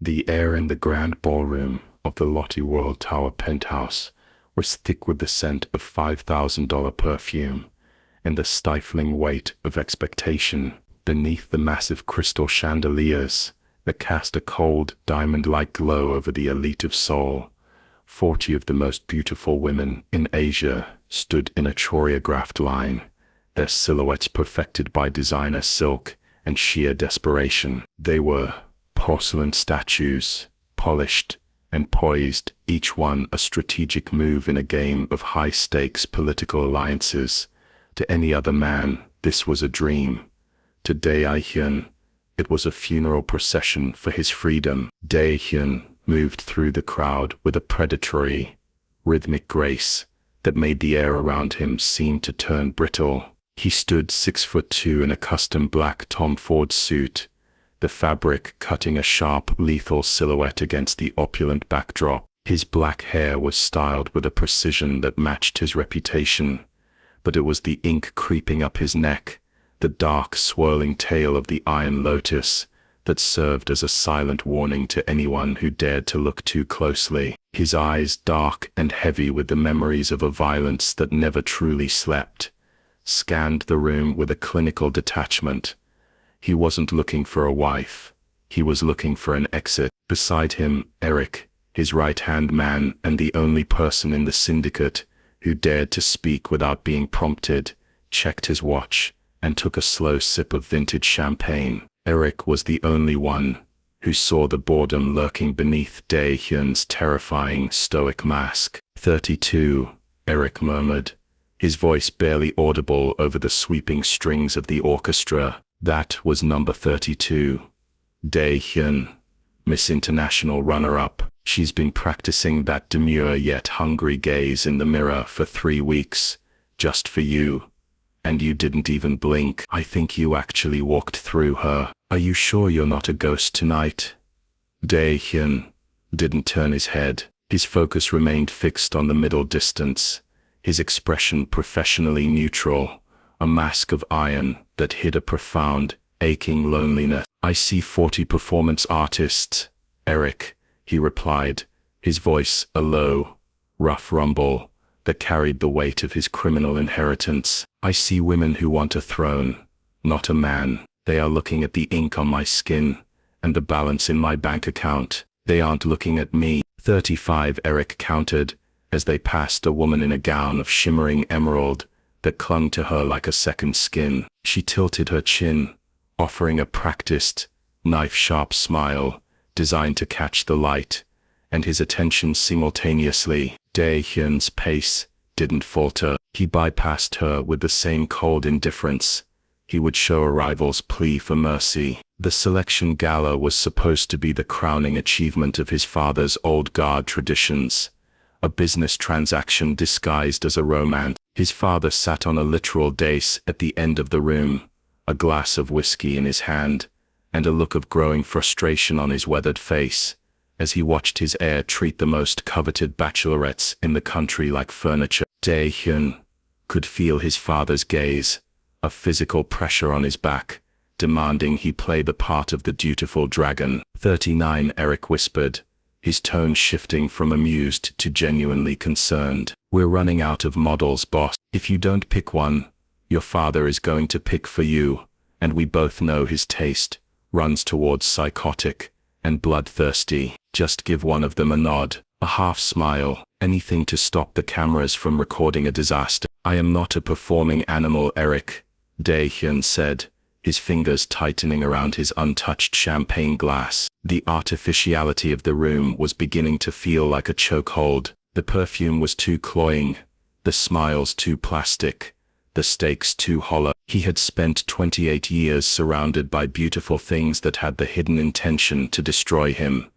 The air in the grand ballroom of the Lottie World Tower penthouse was thick with the scent of $5,000 perfume and the stifling weight of expectation beneath the massive crystal chandeliers that cast a cold, diamond-like glow over the elite of Seoul. 40 of the most beautiful women in Asia stood in a choreographed line, their silhouettes perfected by designer silk and sheer desperation. They were porcelain statues, polished and poised, each one a strategic move in a game of high-stakes political alliances. To any other man, this was a dream. To Dae-hyun, it was a funeral procession for his freedom. Dae-hyun moved through the crowd with a predatory, rhythmic grace that made the air around him seem to turn brittle. He stood 6'2" in a custom black Tom Ford suit, the fabric cutting a sharp, lethal silhouette against the opulent backdrop. His black hair was styled with a precision that matched his reputation, but it was the ink creeping up his neck, the dark, swirling tail of the Iron Lotus, that served as a silent warning to anyone who dared to look too closely. His eyes, dark and heavy with the memories of a violence that never truly slept, scanned the room with a clinical detachment. He wasn't looking for a wife. He was looking for an exit. Beside him, Eric, his right-hand man and the only person in the syndicate who dared to speak without being prompted, checked his watch and took a slow sip of vintage champagne. Eric was the only one who saw the boredom lurking beneath Dae-hyun's terrifying, stoic mask. 32, Eric murmured, his voice barely audible over the sweeping strings of the orchestra. That was number 32. Dae-hyun, Miss International runner-up. She's been practicing that demure yet hungry gaze in the mirror for 3 weeks, just for you. And you didn't even blink. I think you actually walked through her. Are you sure you're not a ghost tonight? Dae-hyun didn't turn his head. His focus remained fixed on the middle distance, his expression professionally neutral, a mask of iron that hid a profound, aching loneliness. I see 40 performance artists, Eric, he replied, his voice a low, rough rumble that carried the weight of his criminal inheritance. I see women who want a throne, not a man. They are looking at the ink on my skin and the balance in my bank account. They aren't looking at me. 35, Eric counted, as they passed a woman in a gown of shimmering emerald that clung to her like a second skin. She tilted her chin, offering a practiced, knife-sharp smile designed to catch the light and his attention simultaneously. Dae-hyun's pace didn't falter. He bypassed her with the same cold indifference he would show a rival's plea for mercy. The selection gala was supposed to be the crowning achievement of his father's old guard traditions, a business transaction disguised as a romance. His father sat on a literal dais at the end of the room, a glass of whiskey in his hand, and a look of growing frustration on his weathered face, as he watched his heir treat the most coveted bachelorettes in the country like furniture. Dae-hyun could feel his father's gaze, a physical pressure on his back, demanding he play the part of the dutiful dragon. 39, Eric whispered, his tone shifting from amused to genuinely concerned. We're running out of models, boss. If you don't pick one, your father is going to pick for you, and we both know his taste runs towards psychotic and bloodthirsty. Just give one of them a nod, a half smile, anything to stop the cameras from recording a disaster. I am not a performing animal, Eric, Dae-hyun said, his fingers tightening around his untouched champagne glass. The artificiality of the room was beginning to feel like a chokehold. The perfume was too cloying, the smiles too plastic, the stakes too hollow. He had spent 28 years surrounded by beautiful things that had the hidden intention to destroy him,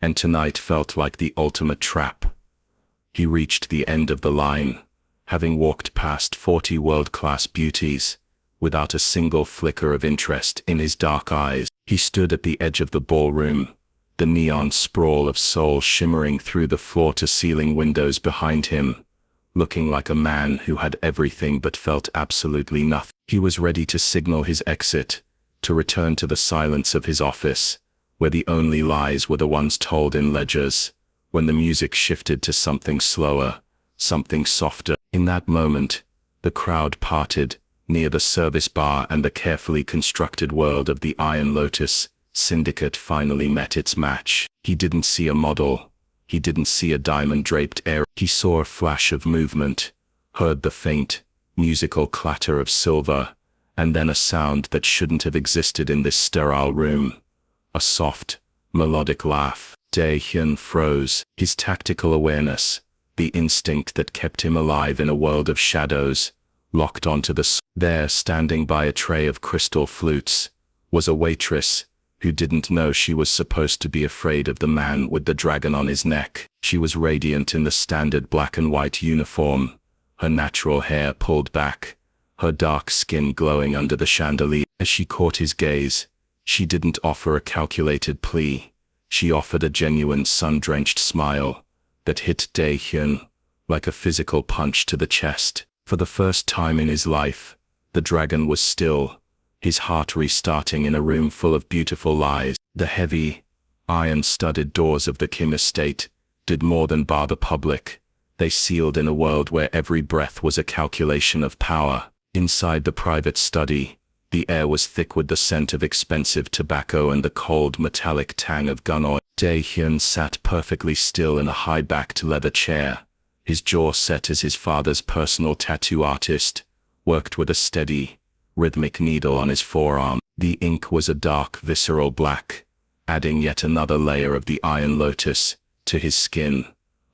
and tonight felt like the ultimate trap. He reached the end of the line, having walked past 40 world-class beauties, without a single flicker of interest in his dark eyes. He stood at the edge of the ballroom, the neon sprawl of Seoul shimmering through the floor-to-ceiling windows behind him, looking like a man who had everything but felt absolutely nothing. He was ready to signal his exit, to return to the silence of his office, where the only lies were the ones told in ledgers, when the music shifted to something slower, something softer. In that moment, the crowd parted near the service bar, and the carefully constructed world of the Iron Lotus Syndicate finally met its match. He didn't see a model. He didn't see a diamond-draped air. He saw a flash of movement, heard the faint, musical clatter of silver, and then a sound that shouldn't have existed in this sterile room. A soft, melodic laugh. Dae-hyun froze. His tactical awareness, the instinct that kept him alive in a world of shadows, locked onto There, standing by a tray of crystal flutes, was a waitress, who didn't know she was supposed to be afraid of the man with the dragon on his neck. She was radiant in the standard black and white uniform, her natural hair pulled back, her dark skin glowing under the chandelier. As she caught his gaze, she didn't offer a calculated plea. She offered a genuine sun-drenched smile that hit Dae-hyun like a physical punch to the chest. For the first time in his life, the dragon was still, his heart restarting in a room full of beautiful lies. The heavy, iron-studded doors of the Kim estate did more than bar the public. They sealed in a world where every breath was a calculation of power. Inside the private study, the air was thick with the scent of expensive tobacco and the cold metallic tang of gun oil. Dae-hyun sat perfectly still in a high-backed leather chair, his jaw set as his father's personal tattoo artist worked with a steady, rhythmic needle on his forearm. The ink was a dark, visceral black, adding yet another layer of the Iron Lotus to his skin,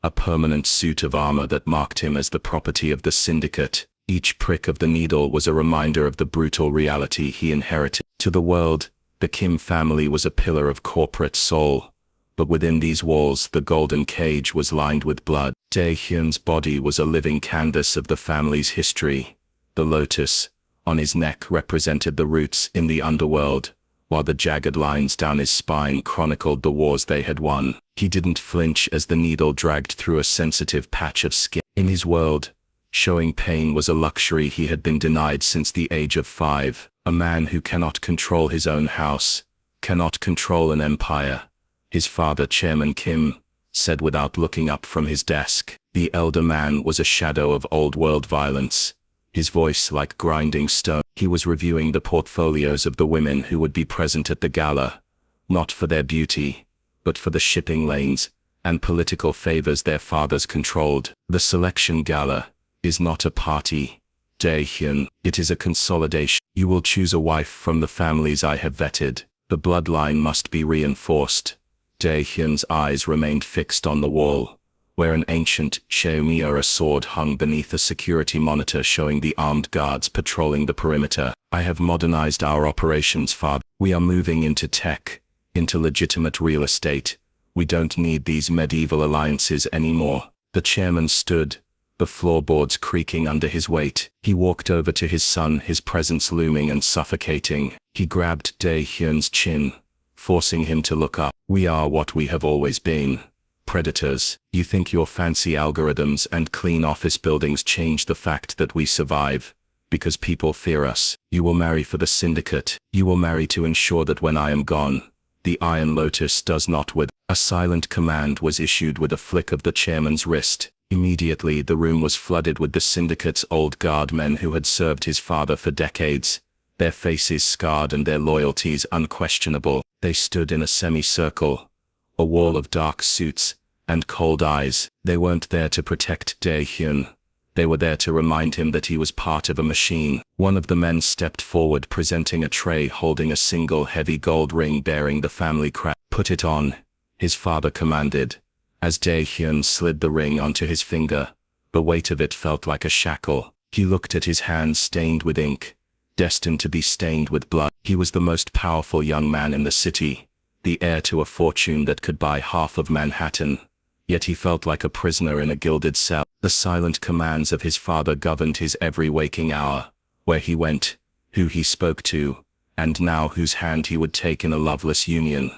a permanent suit of armor that marked him as the property of the syndicate. Each prick of the needle was a reminder of the brutal reality he inherited. To the world, the Kim family was a pillar of corporate soul, but within these walls the golden cage was lined with blood. Dae-hyun's body was a living canvas of the family's history. The lotus on his neck represented the roots in the underworld, while the jagged lines down his spine chronicled the wars they had won. He didn't flinch as the needle dragged through a sensitive patch of skin. In his world, showing pain was a luxury he had been denied since the age of 5. A man who cannot control his own house, cannot control an empire, his father Chairman Kim said without looking up from his desk. The elder man was a shadow of old-world violence, his voice like grinding stone. He was reviewing the portfolios of the women who would be present at the gala, not for their beauty, but for the shipping lanes and political favors their fathers controlled. The selection gala is not a party, Dae-hyun. It is a consolidation. You will choose a wife from the families I have vetted. The bloodline must be reinforced. Dae-hyun's eyes remained fixed on the wall, where an ancient Cheomia sword hung beneath a security monitor showing the armed guards patrolling the perimeter. I have modernized our operations, father. We are moving into tech, into legitimate real estate. We don't need these medieval alliances anymore. The chairman stood, the floorboards creaking under his weight. He walked over to his son, his presence looming and suffocating. He grabbed Dae-hyun's chin, forcing him to look up. We are what we have always been. Predators. You think your fancy algorithms and clean office buildings change the fact that we survive, because people fear us. You will marry for the syndicate. You will marry to ensure that when I am gone, the Iron Lotus does not wither. A silent command was issued with a flick of the chairman's wrist. Immediately the room was flooded with the syndicate's old guard men who had served his father for decades, their faces scarred and their loyalties unquestionable. They stood in a semicircle, a wall of dark suits and cold eyes. They weren't there to protect Dae-hyun. They were there to remind him that he was part of a machine. One of the men stepped forward, presenting a tray holding a single heavy gold ring bearing the family crest. Put it on, his father commanded. As Dae-hyun slid the ring onto his finger, the weight of it felt like a shackle. He looked at his hands stained with ink, destined to be stained with blood. He was the most powerful young man in the city, the heir to a fortune that could buy half of Manhattan. Yet he felt like a prisoner in a gilded cell. The silent commands of his father governed his every waking hour, where he went, who he spoke to, and now whose hand he would take in a loveless union.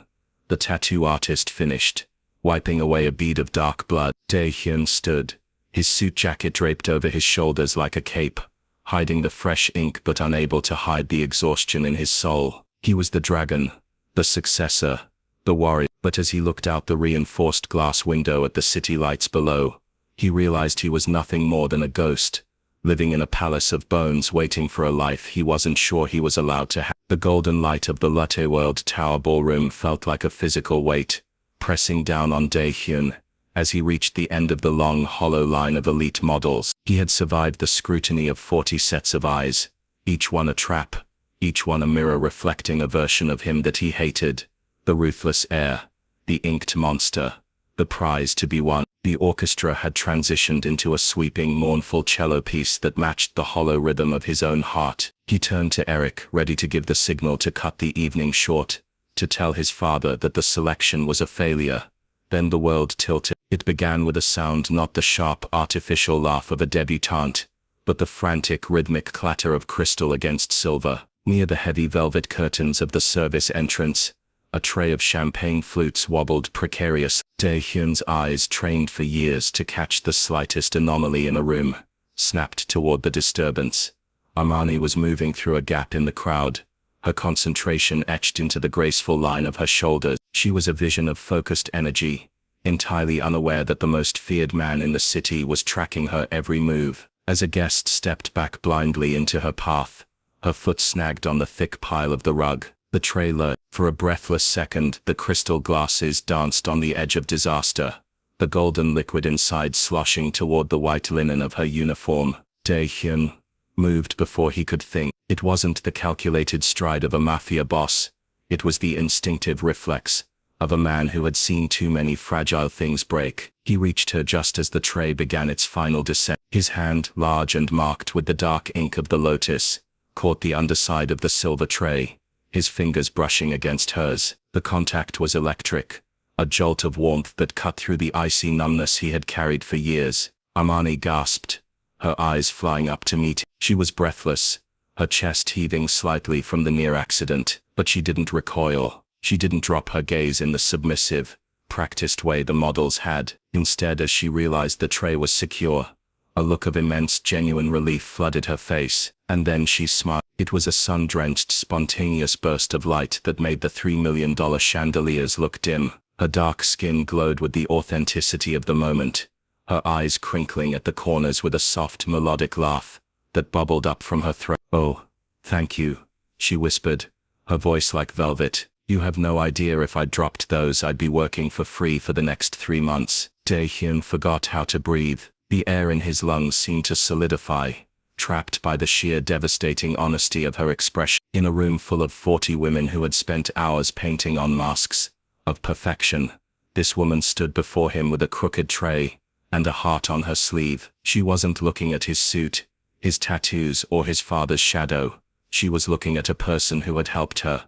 The tattoo artist finished, wiping away a bead of dark blood. Dae-hyun stood, his suit jacket draped over his shoulders like a cape, hiding the fresh ink but unable to hide the exhaustion in his soul. He was the dragon, the successor, the warrior. But as he looked out the reinforced glass window at the city lights below, he realized he was nothing more than a ghost, living in a palace of bones waiting for a life he wasn't sure he was allowed to have. The golden light of the Lotte World Tower ballroom felt like a physical weight, pressing down on Dae-hyun. As he reached the end of the long hollow line of elite models, he had survived the scrutiny of 40 sets of eyes, each one a trap, each one a mirror reflecting a version of him that he hated. The ruthless heir, the inked monster, the prize to be won. The orchestra had transitioned into a sweeping, mournful cello piece that matched the hollow rhythm of his own heart. He turned to Eric, ready to give the signal to cut the evening short, to tell his father that the selection was a failure. Then the world tilted. It began with a sound, not the sharp, artificial laugh of a debutante, but the frantic, rhythmic clatter of crystal against silver. Near the heavy velvet curtains of the service entrance, a tray of champagne flutes wobbled precarious. Dae-hyun's eyes, trained for years to catch the slightest anomaly in a room, snapped toward the disturbance. Armani was moving through a gap in the crowd, her concentration etched into the graceful line of her shoulders. She was a vision of focused energy, entirely unaware that the most feared man in the city was tracking her every move. As a guest stepped back blindly into her path, her foot snagged on the thick pile of the rug. The tray lurched. For a breathless second, the crystal glasses danced on the edge of disaster, the golden liquid inside sloshing toward the white linen of her uniform. Dae-hyun moved before he could think. It wasn't the calculated stride of a mafia boss. It was the instinctive reflex of a man who had seen too many fragile things break. He reached her just as the tray began its final descent. His hand, large and marked with the dark ink of the lotus, caught the underside of the silver tray, his fingers brushing against hers. The contact was electric, a jolt of warmth that cut through the icy numbness he had carried for years. Armani gasped, her eyes flying up to meet him. She was breathless, her chest heaving slightly from the near accident, but she didn't recoil. She didn't drop her gaze in the submissive, practiced way the models had. Instead, as she realized the tray was secure, a look of immense, genuine relief flooded her face, and then she smiled. It was a sun-drenched, spontaneous burst of light that made the $3 million chandeliers look dim. Her dark skin glowed with the authenticity of the moment, her eyes crinkling at the corners with a soft, melodic laugh that bubbled up from her throat. "Oh, thank you," she whispered, her voice like velvet. "You have no idea if I dropped those I'd be working for free for the next 3 months." Dae-hyun forgot how to breathe. The air in his lungs seemed to solidify, trapped by the sheer devastating honesty of her expression. In a room full of 40 women who had spent hours painting on masks of perfection, this woman stood before him with a crooked tray and a heart on her sleeve. She wasn't looking at his suit, his tattoos, or his father's shadow. She was looking at a person who had helped her.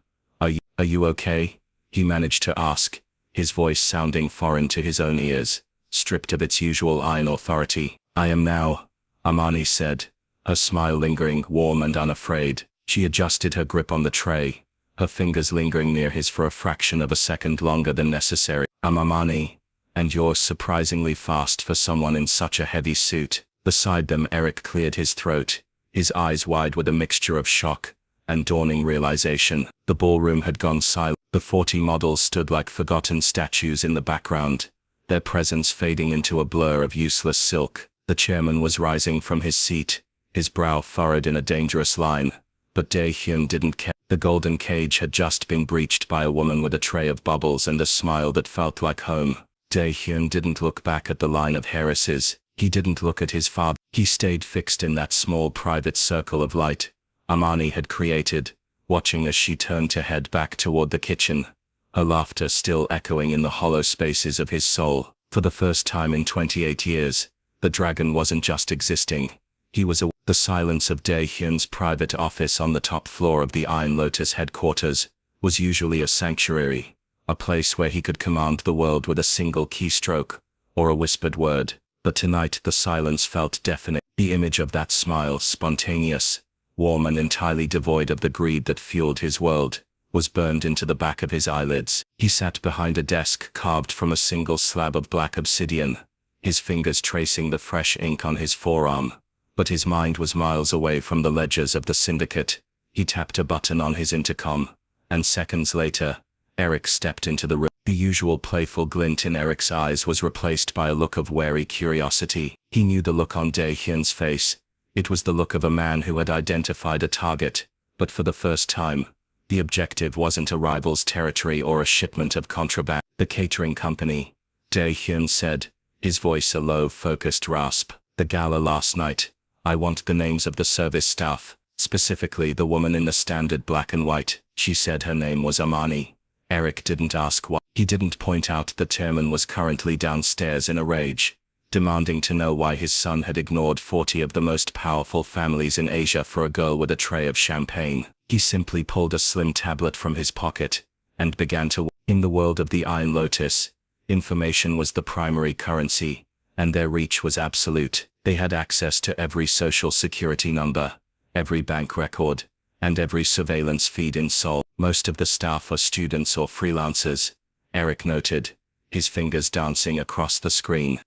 Are you okay?" he managed to ask, his voice sounding foreign to his own ears, stripped of its usual iron authority. "I am now," Armani said, her smile lingering, warm and unafraid. She adjusted her grip on the tray, her fingers lingering near his for a fraction of a second longer than necessary. "I'm Armani, and you're surprisingly fast for someone in such a heavy suit." Beside them, Eric cleared his throat, his eyes wide with a mixture of shock and dawning realization. The ballroom had gone silent. The 40 models stood like forgotten statues in the background, their presence fading into a blur of useless silk. The chairman was rising from his seat, his brow furrowed in a dangerous line, but Dae-hyun didn't care. The golden cage had just been breached by a woman with a tray of bubbles and a smile that felt like home. Dae-hyun didn't look back at the line of heiresses. He didn't look at his father. He stayed fixed in that small private circle of light Armani had created, watching as she turned to head back toward the kitchen, her laughter still echoing in the hollow spaces of his soul. For the first time in 28 years, the dragon wasn't just existing. He was aware. The silence of Dae-hyun's private office on the top floor of the Iron Lotus headquarters was usually a sanctuary, a place where he could command the world with a single keystroke or a whispered word. But tonight the silence felt definite. The image of that smile, spontaneous, warm and entirely devoid of the greed that fueled his world, was burned into the back of his eyelids. He sat behind a desk carved from a single slab of black obsidian, his fingers tracing the fresh ink on his forearm. But his mind was miles away from the ledgers of the syndicate. He tapped a button on his intercom, and seconds later, Eric stepped into the room. The usual playful glint in Eric's eyes was replaced by a look of wary curiosity. He knew the look on Dae-hyun's face. It was the look of a man who had identified a target, but for the first time, the objective wasn't a rival's territory or a shipment of contraband. The catering company, Dae-hyun said, his voice a low, focused rasp. The gala last night. I want the names of the service staff, specifically the woman in the standard black and white. She said her name was Amani. Eric didn't ask why. He didn't point out that Chairman was currently downstairs in a rage, demanding to know why his son had ignored 40 of the most powerful families in Asia for a girl with a tray of champagne. He simply pulled a slim tablet from his pocket and began to. In the world of the Iron Lotus, information was the primary currency, and their reach was absolute. They had access to every social security number, every bank record, and every surveillance feed in Seoul. Most of the staff are students or freelancers, Eric noted, his fingers dancing across the screen.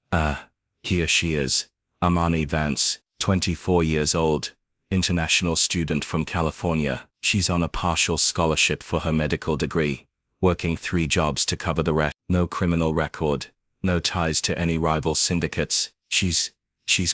Here she is. Amani Vance, 24 years old, international student from California. She's on a partial scholarship for her medical degree, working 3 jobs to cover the rest. No criminal record, no ties to any rival syndicates. She's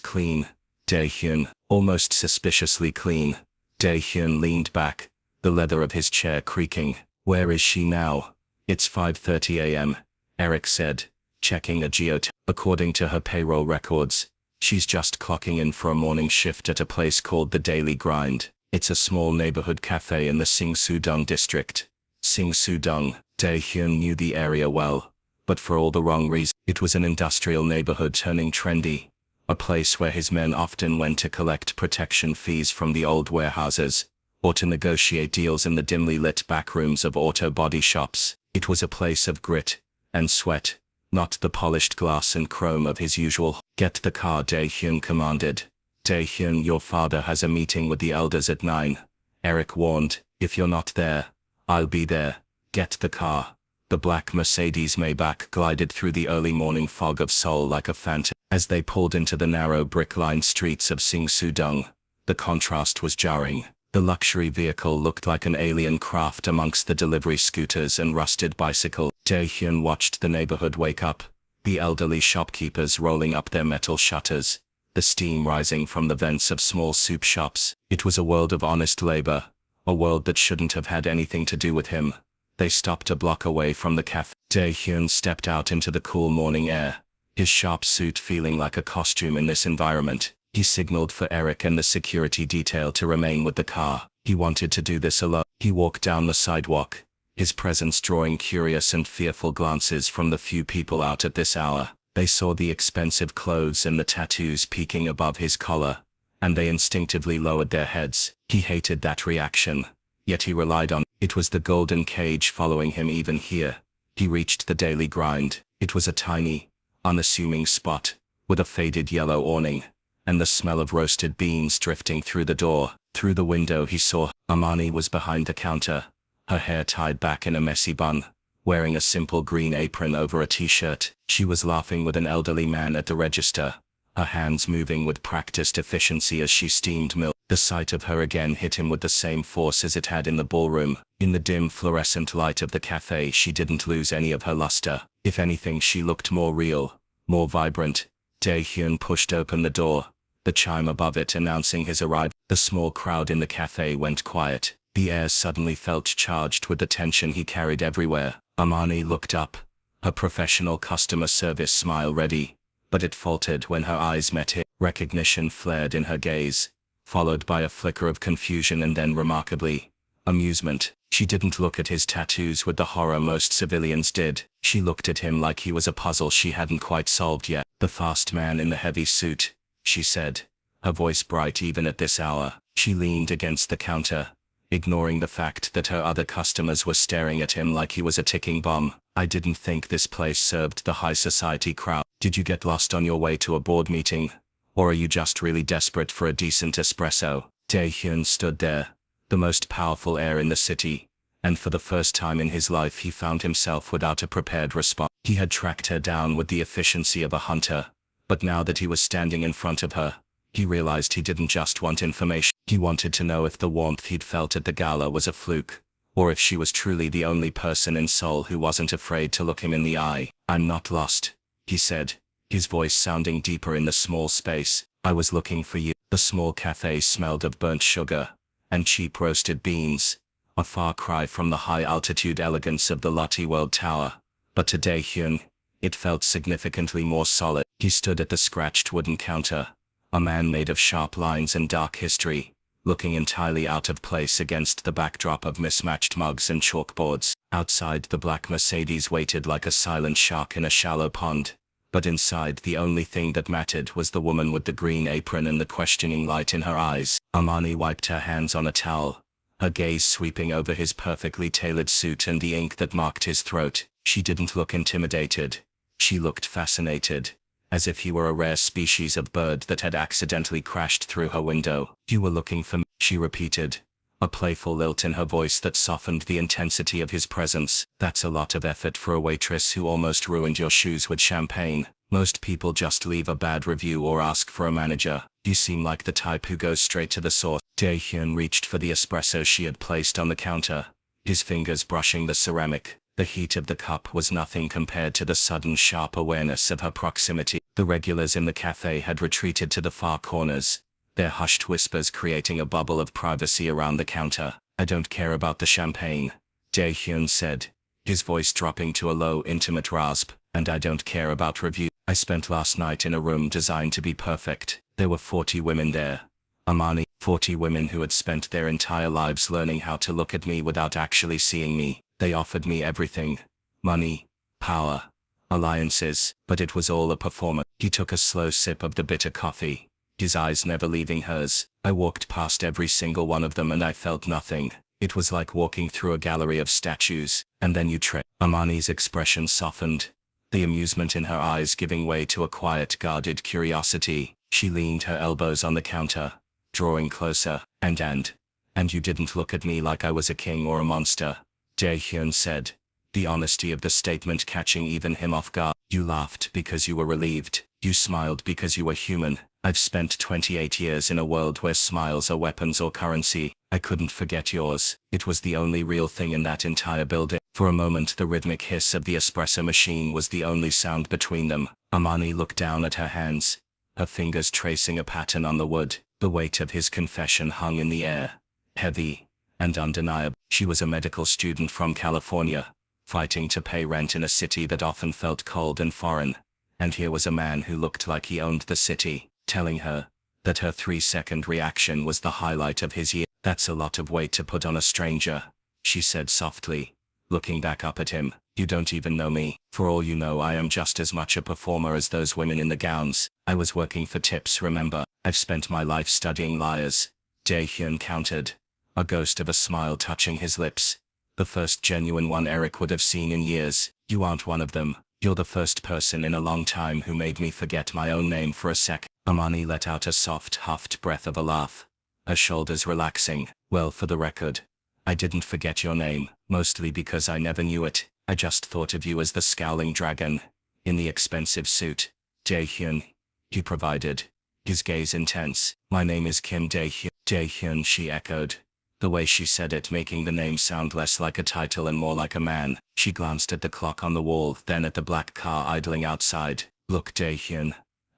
clean. Dae-hyun, almost suspiciously clean. Dae-hyun leaned back, the leather of his chair creaking. Where is she now? It's 5:30 a.m., Eric said, checking a geotag. According to her payroll records, she's just clocking in for a morning shift at a place called the Daily Grind. It's a small neighborhood cafe in the Singsu-dong district. Singsu-dong, Dae-hyun knew the area well, but for all the wrong reasons. It was an industrial neighborhood turning trendy, a place where his men often went to collect protection fees from the old warehouses, or to negotiate deals in the dimly lit backrooms of auto body shops. It was a place of grit and sweat, not the polished glass and chrome of his usual. Get the car, Dae-hyun commanded. Dae-hyun, your father has a meeting with the elders at 9. Eric warned, if you're not there, I'll be there. Get the car. The black Mercedes Maybach glided through the early morning fog of Seoul like a phantom. As they pulled into the narrow brick-lined streets of Singsu-dong, the contrast was jarring. The luxury vehicle looked like an alien craft amongst the delivery scooters and rusted bicycle. Dae-hyun watched the neighborhood wake up, the elderly shopkeepers rolling up their metal shutters, the steam rising from the vents of small soup shops. It was a world of honest labor, a world that shouldn't have had anything to do with him. They stopped a block away from the cafe. Dae-hyun stepped out into the cool morning air, his sharp suit feeling like a costume in this environment. He signaled for Eric and the security detail to remain with the car. He wanted to do this alone. He walked down the sidewalk, his presence drawing curious and fearful glances from the few people out at this hour. They saw the expensive clothes and the tattoos peeking above his collar, and they instinctively lowered their heads. He hated that reaction, yet he relied on it. It was the golden cage following him even here. He reached the Daily Grind. It was a tiny, unassuming spot, with a faded yellow awning, and the smell of roasted beans drifting through the door. Through the window he saw Amani was behind the counter, her hair tied back in a messy bun, wearing a simple green apron over a t-shirt. She was laughing with an elderly man at the register, her hands moving with practiced efficiency as she steamed milk. The sight of her again hit him with the same force as it had in the ballroom. In the dim fluorescent light of the cafe, she didn't lose any of her luster. If anything, she looked more real, more vibrant. Dae-hyun pushed open the door, the chime above it announcing his arrival. The small crowd in the cafe went quiet. The air suddenly felt charged with the tension he carried everywhere. Amani looked up, her professional customer service smile ready, but it faltered when her eyes met his. Recognition flared in her gaze, followed by a flicker of confusion and then, remarkably, amusement. She didn't look at his tattoos with the horror most civilians did. She looked at him like he was a puzzle she hadn't quite solved yet. The fast man in the heavy suit, she said, her voice bright even at this hour. She leaned against the counter, ignoring the fact that her other customers were staring at him like he was a ticking bomb. I didn't think this place served the high society crowd. Did you get lost on your way to a board meeting? Or are you just really desperate for a decent espresso? Dae-hyun stood there, the most powerful heir in the city, and for the first time in his life he found himself without a prepared response. He had tracked her down with the efficiency of a hunter, but now that he was standing in front of her, he realized he didn't just want information. He wanted to know if the warmth he'd felt at the gala was a fluke, Or if she was truly the only person in Seoul who wasn't afraid to look him in the eye. "I'm not lost," he said, his voice sounding deeper in the small space. "I was looking for you." The small cafe smelled of burnt sugar and cheap roasted beans, a far cry from the high-altitude elegance of the Lotte World Tower. But to Dae-hyun, it felt significantly more solid. He stood at the scratched wooden counter, a man made of sharp lines and dark history, looking entirely out of place against the backdrop of mismatched mugs and chalkboards. Outside, the black Mercedes waited like a silent shark in a shallow pond. But inside, the only thing that mattered was the woman with the green apron and the questioning light in her eyes. Amani wiped her hands on a towel, her gaze sweeping over his perfectly tailored suit and the ink that marked his throat. She didn't look intimidated. She looked fascinated, as if he were a rare species of bird that had accidentally crashed through her window. "You were looking for me," she repeated, a playful lilt in her voice that softened the intensity of his presence. "That's a lot of effort for a waitress who almost ruined your shoes with champagne. Most people just leave a bad review or ask for a manager. You seem like the type who goes straight to the source." Dae-hyun reached for the espresso she had placed on the counter, his fingers brushing the ceramic. The heat of the cup was nothing compared to the sudden sharp awareness of her proximity. The regulars in the cafe had retreated to the far corners, their hushed whispers creating a bubble of privacy around the counter. "I don't care about the champagne," Dae-hyun said, his voice dropping to a low, intimate rasp. "And I don't care about review. I spent last night in a room designed to be perfect. There were 40 women there. Amani, 40 women who had spent their entire lives learning how to look at me without actually seeing me. They offered me everything. Money, power, alliances, but it was all a performance." He took a slow sip of the bitter coffee, his eyes never leaving hers. "I walked past every single one of them and I felt nothing. It was like walking through a gallery of statues, and then you trip." Amani's expression softened, the amusement in her eyes giving way to a quiet, guarded curiosity. She leaned her elbows on the counter, drawing closer. And you didn't look at me like I was a king or a monster," Dae-hyun said, the honesty of the statement catching even him off guard. "You laughed because you were relieved. You smiled because you were human. I've spent 28 years in a world where smiles are weapons or currency. I couldn't forget yours. It was the only real thing in that entire building." For a moment, the rhythmic hiss of the espresso machine was the only sound between them. Amani looked down at her hands, her fingers tracing a pattern on the wood. The weight of his confession hung in the air, heavy and undeniable. She was a medical student from California, fighting to pay rent in a city that often felt cold and foreign. And here was a man who looked like he owned the city, telling her that her 3-second reaction was the highlight of his year. "That's a lot of weight to put on a stranger," she said softly, looking back up at him. "You don't even know me. For all you know, I am just as much a performer as those women in the gowns. I was working for tips, remember? I've spent my life studying liars." Dae-hyun countered, a ghost of a smile touching his lips. "The first genuine one Eric would have seen in years. You aren't one of them. You're the first person in a long time who made me forget my own name for a sec." Amani let out a soft, huffed breath of a laugh, her shoulders relaxing. "Well, for the record, I didn't forget your name, mostly because I never knew it. I just thought of you as the scowling dragon in the expensive suit." "Dae-hyun," he provided, his gaze intense. "My name is Kim Dae-hyun." "Dae-hyun," she echoed, the way she said it making the name sound less like a title and more like a man. She glanced at the clock on the wall, then at the black car idling outside. "Look, Dae-hyun,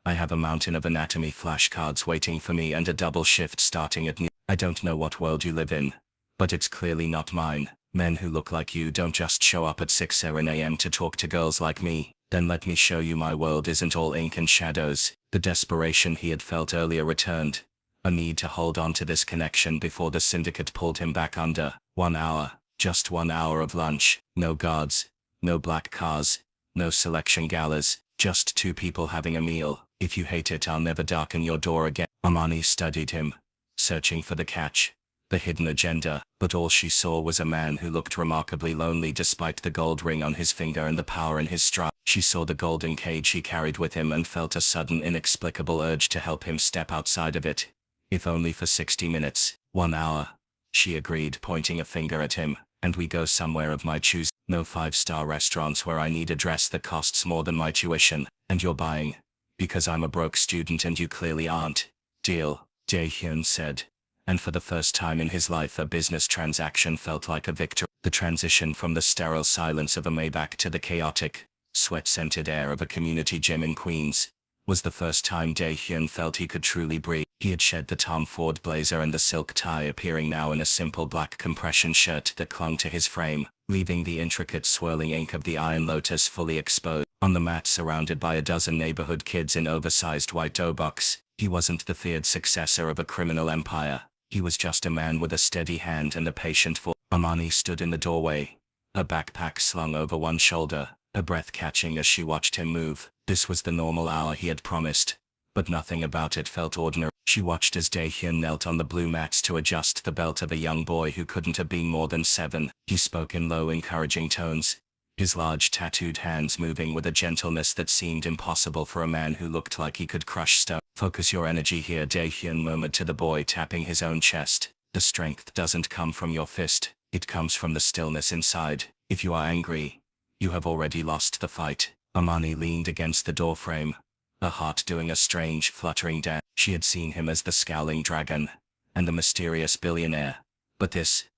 I have a mountain of anatomy flashcards waiting for me and a double shift starting at noon. I don't know what world you live in, but it's clearly not mine. Men who look like you don't just show up at 6 a.m. to talk to girls like me. Then let me show you my world isn't all ink and shadows." The desperation he had felt earlier returned, a need to hold on to this connection before the syndicate pulled him back under. 1 hour, just 1 hour of lunch. No guards, no black cars, no selection galas, just 2 people having a meal. "If you hate it, I'll never darken your door again." Amani studied him, searching for the catch, the hidden agenda, but all she saw was a man who looked remarkably lonely despite the gold ring on his finger and the power in his stride. She saw the golden cage he carried with him and felt a sudden inexplicable urge to help him step outside of it, if only for 60 minutes. 1 hour, she agreed, pointing a finger at him, "and we go somewhere of my choosing. No 5-star restaurants where I need a dress that costs more than my tuition. And you're buying, because I'm a broke student and you clearly aren't." "Deal," Dae-hyun said, and for the first time in his life a business transaction felt like a victory. The transition from the sterile silence of a Maybach to the chaotic, sweat-scented air of a community gym in Queens was the first time Dae-hyun felt he could truly breathe. He had shed the Tom Ford blazer and the silk tie, appearing now in a simple black compression shirt that clung to his frame, leaving the intricate swirling ink of the Iron Lotus fully exposed. On the mat, surrounded by a dozen neighborhood kids in oversized white doboks, he wasn't the feared successor of a criminal empire. He was just a man with a steady hand and a patient voice. Amani stood in the doorway, a backpack slung over one shoulder, her breath catching as she watched him move. This was the normal hour he had promised, but nothing about it felt ordinary. She watched as Dae-hyun knelt on the blue mats to adjust the belt of a young boy who couldn't have been more than 7. He spoke in low, encouraging tones, his large tattooed hands moving with a gentleness that seemed impossible for a man who looked like he could crush stone. "Focus your energy here," Dae-hyun murmured to the boy, tapping his own chest. "The strength doesn't come from your fist, it comes from the stillness inside. If you are angry, you have already lost the fight." Amani leaned against the doorframe, her heart doing a strange, fluttering dance. She had seen him as the scowling dragon and the mysterious billionaire, but this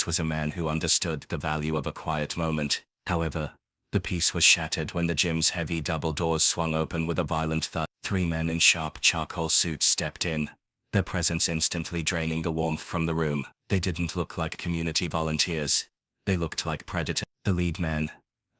was a man who understood the value of a quiet moment. However, the peace was shattered when the gym's heavy double doors swung open with a violent thud. 3 men in sharp charcoal suits stepped in, their presence instantly draining the warmth from the room. They didn't look like community volunteers. They looked like predators. The lead man,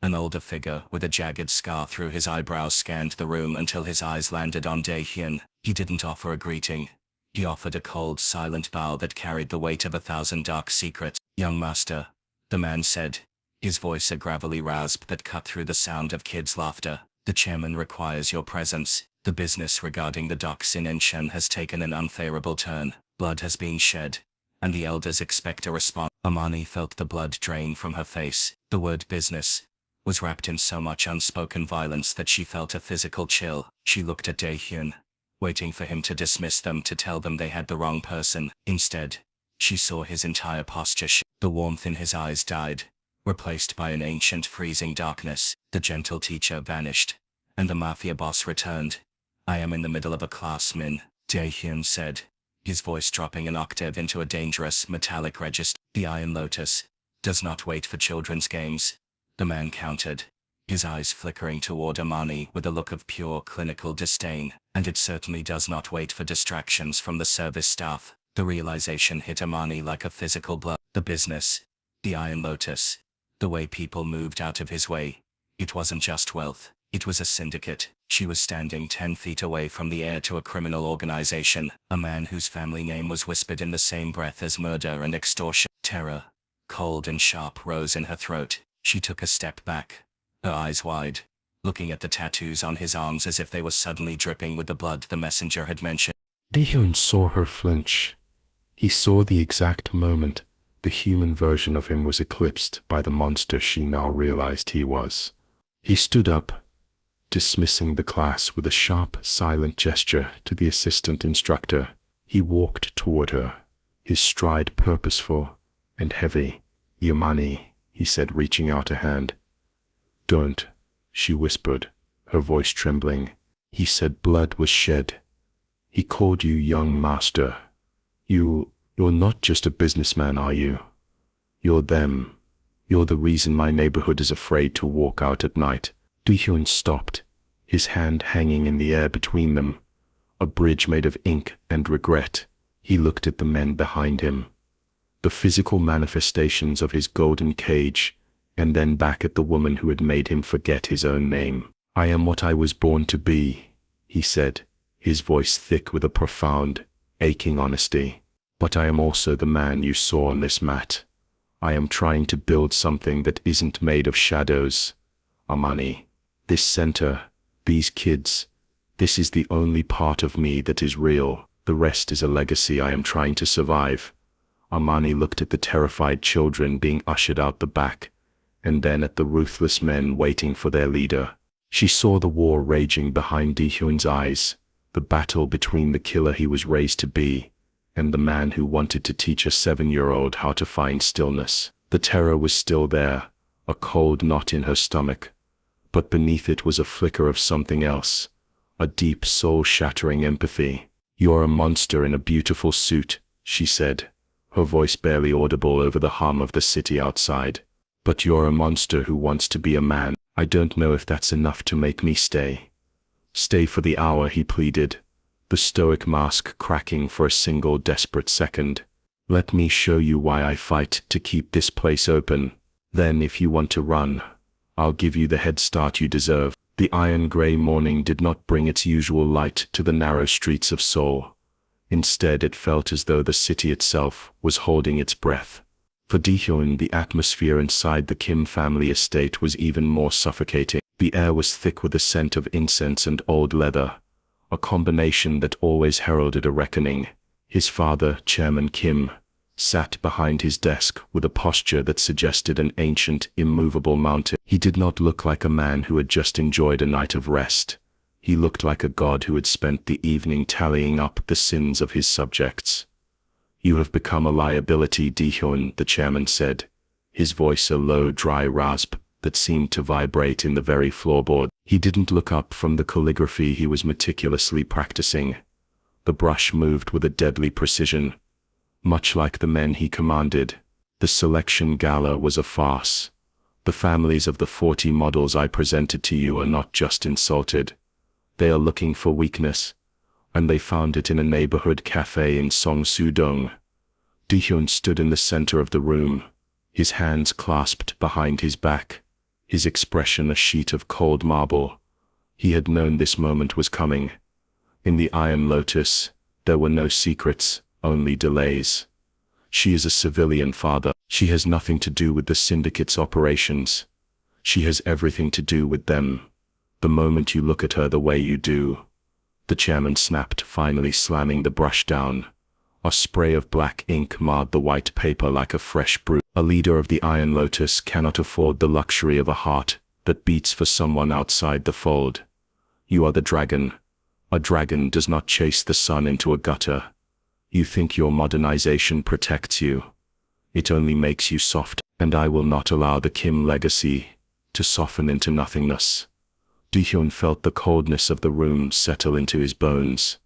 an older figure with a jagged scar through his eyebrows, scanned the room until his eyes landed on Dae-hyun. He didn't offer a greeting. He offered a cold, silent bow that carried the weight of 1,000 dark secrets. "Young master," the man said, his voice a gravelly rasp that cut through the sound of kids' laughter. "The chairman requires your presence. The business regarding the docks in Incheon has taken an unfavorable turn. Blood has been shed, and the elders expect a response." Amani felt the blood drain from her face. The word business was wrapped in so much unspoken violence that she felt a physical chill. She looked at Dae-hyun, waiting for him to dismiss them, to tell them they had the wrong person. Instead, she saw his entire posture shift. The warmth in his eyes died, replaced by an ancient freezing darkness. The gentle teacher vanished, and the Mafia boss returned. "I am in the middle of a class, Min," Dae-hyun said, his voice dropping an octave into a dangerous, metallic register. "The Iron Lotus does not wait for children's games," the man countered, his eyes flickering toward Amani with a look of pure clinical disdain. "And it certainly does not wait for distractions from the service staff." The realization hit Amani like a physical blow. The business, the Iron Lotus, the way people moved out of his way. It wasn't just wealth, it was a syndicate. She was standing 10 feet away from the heir to a criminal organization, a man whose family name was whispered in the same breath as murder and extortion. Terror, cold and sharp, rose in her throat. She took a step back, her eyes wide, looking at the tattoos on his arms as if they were suddenly dripping with the blood the messenger had mentioned. Dae-hyun saw her flinch. He saw the exact moment the human version of him was eclipsed by the monster she now realized he was. He stood up, dismissing the class with a sharp, silent gesture to the assistant instructor. He walked toward her, his stride purposeful and heavy. "Yamani," he said, reaching out a hand. "Don't," she whispered, her voice trembling. "He said blood was shed. He called you young master. You're not just a businessman, are you? You're them. You're the reason my neighborhood is afraid to walk out at night." Dae-hyun stopped, his hand hanging in the air between them, a bridge made of ink and regret. He looked at the men behind him, the physical manifestations of his golden cage, and then back at the woman who had made him forget his own name. "I am what I was born to be," he said, his voice thick with a profound, aching honesty. "But I am also the man you saw on this mat. I am trying to build something that isn't made of shadows. Amani, this center, these kids, this is the only part of me that is real. The rest is a legacy I am trying to survive." Amani looked at the terrified children being ushered out the back, and then at the ruthless men waiting for their leader. She saw the war raging behind Dae-hyun's eyes, the battle between the killer he was raised to be and the man who wanted to teach a 7-year-old how to find stillness. The terror was still there, a cold knot in her stomach, but beneath it was a flicker of something else, a deep, soul-shattering empathy. "You're a monster in a beautiful suit," she said, her voice barely audible over the hum of the city outside. But you're a monster who wants to be a man. I don't know if that's enough to make me stay. Stay for the hour, he pleaded, the stoic mask cracking for a single desperate second. Let me show you why I fight to keep this place open. Then if you want to run, I'll give you the head start you deserve. The iron-gray morning did not bring its usual light to the narrow streets of Seoul. Instead, it felt as though the city itself was holding its breath. For Ji-hyun, the atmosphere inside the Kim family estate was even more suffocating. The air was thick with the scent of incense and old leather, a combination that always heralded a reckoning. His father, Chairman Kim, sat behind his desk with a posture that suggested an ancient, immovable mountain. He did not look like a man who had just enjoyed a night of rest. He looked like a god who had spent the evening tallying up the sins of his subjects. You have become a liability, Ji-hyun, the chairman said, his voice a low, dry rasp that seemed to vibrate in the very floorboard. He didn't look up from the calligraphy he was meticulously practicing. The brush moved with a deadly precision, much like the men he commanded. The selection gala was a farce. The families of the 40 models I presented to you are not just insulted. They are looking for weakness, and they found it in a neighborhood cafe in Songsu-dong. Ji-hyun stood in the center of the room, his hands clasped behind his back, his expression a sheet of cold marble. He had known this moment was coming. In the Iron Lotus, there were no secrets, only delays. She is a civilian, father. She has nothing to do with the syndicate's operations. She has everything to do with them. The moment you look at her the way you do, the chairman snapped, finally slamming the brush down. A spray of black ink marred the white paper like a fresh brew. A leader of the Iron Lotus cannot afford the luxury of a heart that beats for someone outside the fold. You are the dragon. A dragon does not chase the sun into a gutter. You think your modernization protects you. It only makes you soft, and I will not allow the Kim legacy to soften into nothingness. Ji-hyun felt the coldness of the room settle into his bones.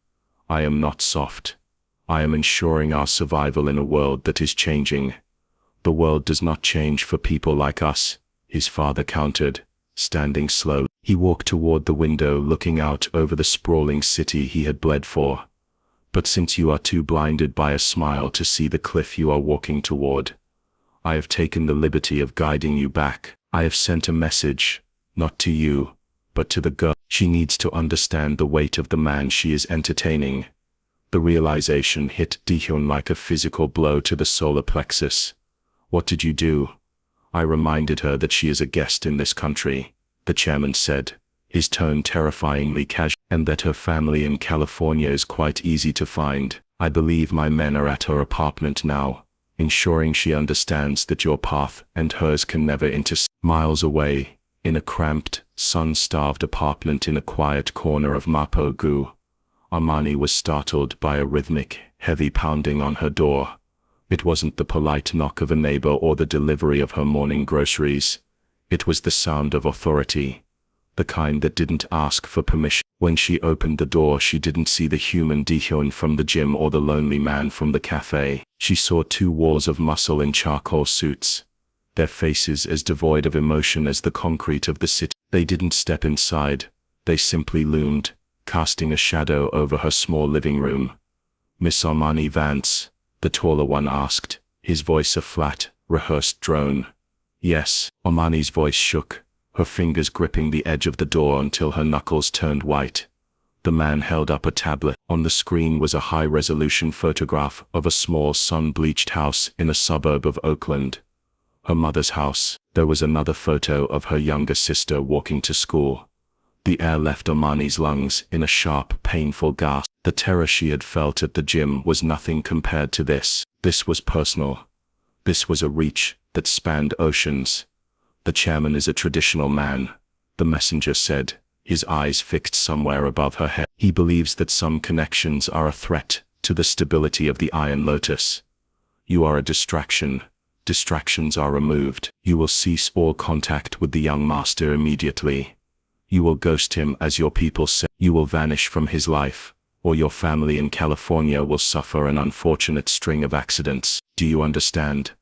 I am not soft. I am ensuring our survival in a world that is changing. The world does not change for people like us, his father countered, standing slowly. He walked toward the window, looking out over the sprawling city he had bled for. But since you are too blinded by a smile to see the cliff you are walking toward, I have taken the liberty of guiding you back. I have sent a message, not to you, but to the girl. She needs to understand the weight of the man she is entertaining. The realization hit Ji-hyun like a physical blow to the solar plexus. What did you do? I reminded her that she is a guest in this country, the chairman said, his tone terrifyingly casual, and that her family in California is quite easy to find. I believe my men are at her apartment now, ensuring she understands that your path and hers can never intersect. Miles away, in a cramped, sun-starved apartment in a quiet corner of Mapo-gu, Armani was startled by a rhythmic, heavy pounding on her door. It wasn't the polite knock of a neighbor or the delivery of her morning groceries. It was the sound of authority, the kind that didn't ask for permission. When she opened the door, she didn't see the human Ji-hyun from the gym or the lonely man from the cafe. She saw two walls of muscle in charcoal suits, their faces as devoid of emotion as the concrete of the city. They didn't step inside, they simply loomed, casting a shadow over her small living room. Miss Armani Vance, the taller one asked, his voice a flat, rehearsed drone. Yes. Armani's voice shook, her fingers gripping the edge of the door until her knuckles turned white. The man held up a tablet. On the screen was a high-resolution photograph of a small sun-bleached house in a suburb of Oakland. Her mother's house. There was another photo of her younger sister walking to school. The air left Armani's lungs in a sharp, painful gasp. The terror she had felt at the gym was nothing compared to this. This was personal. This was a reach that spanned oceans. The chairman is a traditional man, the messenger said, his eyes fixed somewhere above her head. He believes that some connections are a threat to the stability of the Iron Lotus. You are a distraction. Distractions are removed. You will cease all contact with the young master immediately. You will ghost him, as your people say. You will vanish from his life, or your family in California will suffer an unfortunate string of accidents. Do you understand?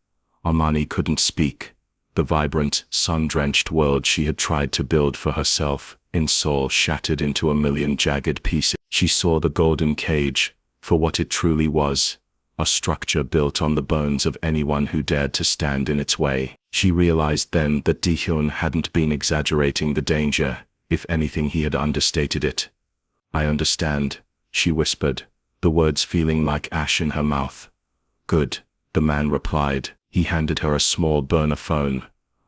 Armani couldn't speak. The vibrant, sun-drenched world she had tried to build for herself in Seoul shattered into a million jagged pieces. She saw the golden cage for what it truly was, a structure built on the bones of anyone who dared to stand in its way. She realized then that Ji-hyun hadn't been exaggerating the danger. If anything, he had understated it. "I understand," she whispered, the words feeling like ash in her mouth. "Good," the man replied. He handed her a small burner phone.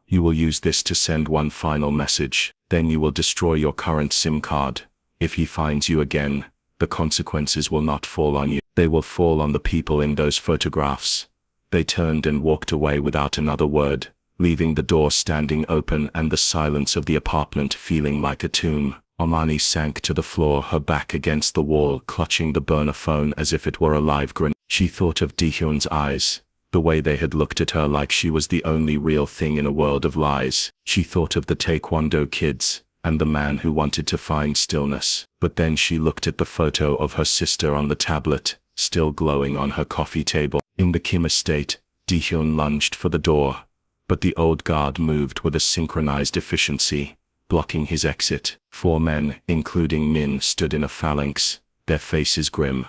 "You will use this to send one final message. Then you will destroy your current SIM card. If he finds you again, the consequences will not fall on you. They will fall on the people in those photographs." They turned and walked away without another word, leaving the door standing open and the silence of the apartment feeling like a tomb. Armani sank to the floor, her back against the wall, clutching the burner phone as if it were a live grenade. She thought of Ji-hyun's eyes, the way they had looked at her like she was the only real thing in a world of lies. She thought of the Taekwondo kids, and the man who wanted to find stillness. But then she looked at the photo of her sister on the tablet, still glowing on her coffee table. In the Kim estate, Ji-hyun lunged for the door, but the old guard moved with a synchronized efficiency, blocking his exit. 4 men, including Min, stood in a phalanx, their faces grim.